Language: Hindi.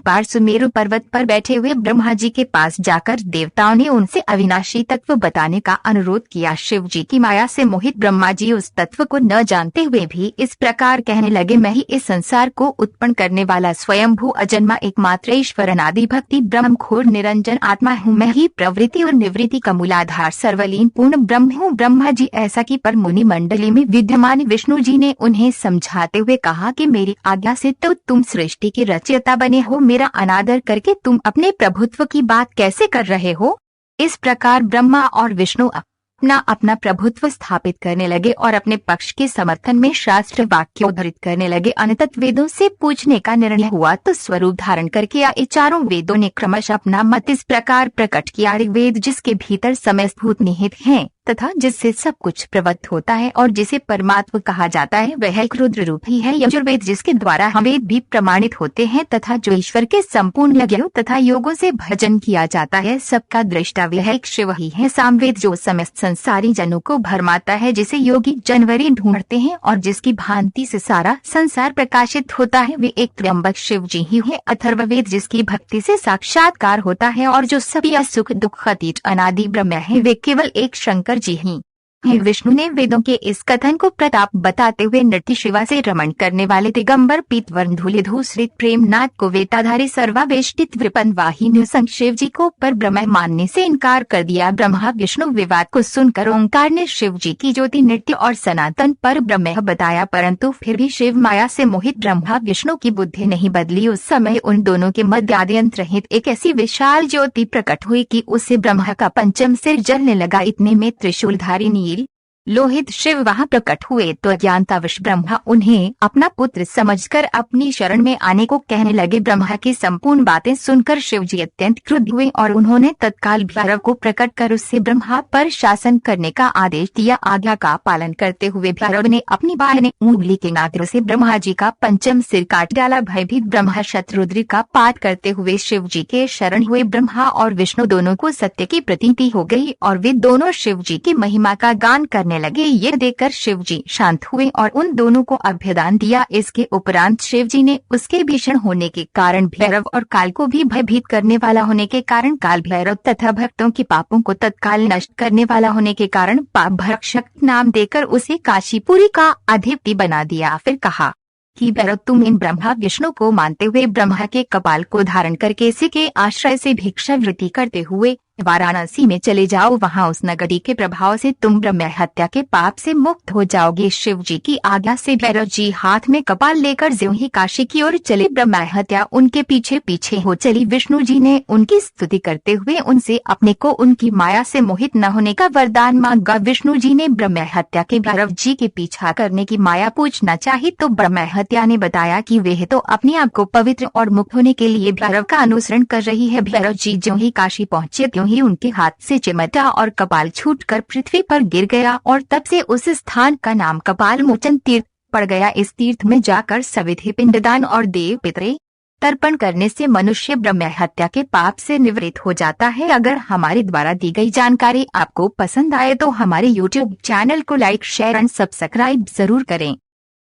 एक बार सुमेरु पर्वत पर बैठे हुए ब्रह्मा जी के पास जाकर देवताओं ने उनसे अविनाशी तत्व बताने का अनुरोध किया। शिव जी की माया से मोहित ब्रह्मा जी उस तत्व को न जानते हुए भी इस प्रकार कहने लगे, मैं ही इस संसार को उत्पन्न करने वाला स्वयंभू अजन्मा एकमात्र ईश्वर अनादि भक्ति ब्रह्म घोर निरंजन आत्मा हूँ। मैं ही प्रवृत्ति और निवृत्ति का मूलाधार सर्वलीन पूर्ण ब्रह्म हूँ। ब्रह्मा जी ऐसा कि पर मुनि मंडली में विद्यमान विष्णु जी ने उन्हें समझाते हुए कहा कि मेरी आज्ञा से तो तुम सृष्टि के रचयिता बने हो, मेरा अनादर करके तुम अपने प्रभुत्व की बात कैसे कर रहे हो। इस प्रकार ब्रह्मा और विष्णु अपना अपना प्रभुत्व स्थापित करने लगे और अपने पक्ष के समर्थन में शास्त्र वाक्य उद्धृत करने लगे। अनंत वेदों से पूछने का निर्णय हुआ तो स्वरूप धारण करके ये चारों वेदों ने क्रमशः अपना मत इस प्रकार प्रकट किया। ऋग्वेद जिसके भीतर समस्त भूत निहित हैं तथा जिससे सब कुछ प्रवृत्त होता है और जिसे परमात्मा कहा जाता है वह एक रुद्र रूप ही है। यजुर्वेद जिसके द्वारा हम वेद भी प्रमाणित होते हैं तथा जो ईश्वर के संपूर्ण यज्ञों तथा योगों से भजन किया जाता है सबका दृष्टा वह एक शिव ही है। सामवेद जो समस्त संसारी जनों को भरमाता है, जिसे योगी जनवरी ढूंढते हैं और जिसकी भांति से सारा संसार प्रकाशित होता है वे एक त्र्यंबक शिव जी ही है। अथर्ववेद जिसकी भक्ति से साक्षात्कार होता है और जो सभी सुख दुख अतीत अनादि ब्रह्म है वे केवल एक शंकर जी ही। विष्णु ने वेदों के इस कथन को प्रताप बताते हुए नृत्य शिवा से रमण करने वाले दिगंबर पीतवर्ण धूले धूसरित प्रेमनाथ को वेटाधारी सर्वावेष्टित विपन वाहिनी संग शिव जी को पर ब्रह्म मानने से इनकार कर दिया। ब्रह्मा विष्णु विवाद को सुनकर ओंकार ने शिव जी की ज्योति नृत्य और सनातन पर ब्रह्म बताया, परंतु फिर भी शिव माया से मोहित ब्रह्मा विष्णु की बुद्धि नहीं बदली। उस समय उन दोनों के मध्य आद्यंत रहित एक ऐसी विशाल ज्योति प्रकट हुई कि उससे ब्रह्मा का पंचम सिर जलने लगा। इतने में त्रिशूलधारी लोहित शिव वहां प्रकट हुए तो अज्ञानतावश ब्रह्मा उन्हें अपना पुत्र समझकर अपनी शरण में आने को कहने लगे। ब्रह्मा की संपूर्ण बातें सुनकर शिव जी अत्यंत क्रुद्ध हुए और उन्होंने तत्काल भैरव को प्रकट कर उससे ब्रह्मा पर शासन करने का आदेश दिया। आज्ञा का पालन करते हुए भैरव ने अपनी बाहिनी उंगली के नागर से ब्रह्मा जी का पंचम सिर काट डाला। भयभीत ब्रह्मा शतरुद्र का पाठ करते हुए शिव जी के शरण हुए। ब्रह्मा और विष्णु दोनों को सत्य की प्रतीति हो गई और वे दोनों शिव जी की महिमा का गान करने लगे। यह देखकर शिव जी शांत हुए और उन दोनों को अभ्यदान दिया। इसके उपरांत शिव जी ने उसके भीषण होने के कारण भैरव और काल को भी भयभीत करने वाला होने के कारण काल भैरव तथा भक्तों के पापों को तत्काल नष्ट करने वाला होने के कारण पाप भक्षक नाम देकर उसे काशीपुरी का अधिपति बना दिया। फिर कहा कि भैरव तुम इन ब्रह्मा विष्णु को मानते हुए ब्रह्मा के कपाल को धारण करके इसी के आश्रय से भिक्षावृत्ति करते हुए वाराणसी में चले जाओ। वहां उस नगरी के प्रभाव से तुम ब्रह्म हत्या के पाप से मुक्त हो जाओगे। शिव जी की आज्ञा से भैरव जी हाथ में कपाल लेकर ज्यों ही काशी की ओर चले, ब्रह्म हत्या उनके पीछे पीछे हो चली। विष्णु जी ने उनकी स्तुति करते हुए उनसे अपने को उनकी माया से मोहित न होने का वरदान मांगा। विष्णु जी ने ब्रह्म हत्या के भैरव जी के पीछा करने की माया पूछना चाहिए तो ब्रह्म हत्या ने बताया कि वे तो अपने आप को पवित्र और मुक्त होने के लिए भैरव का अनुसरण कर रही है। भैरव जी ज्यों ही काशी पहुँचे त्यों ही उनके हाथ से चिमटा और कपाल छूटकर पृथ्वी पर गिर गया और तब से उस स्थान का नाम कपाल मोचन तीर्थ पड़ गया। इस तीर्थ में जाकर सविधि पिंडदान और देव पितरे तर्पण करने से मनुष्य ब्रह्म हत्या के पाप से निवृत्त हो जाता है। अगर हमारे द्वारा दी गई जानकारी आपको पसंद आए तो हमारे YouTube चैनल को लाइक शेयर एंड सब्सक्राइब जरूर करें।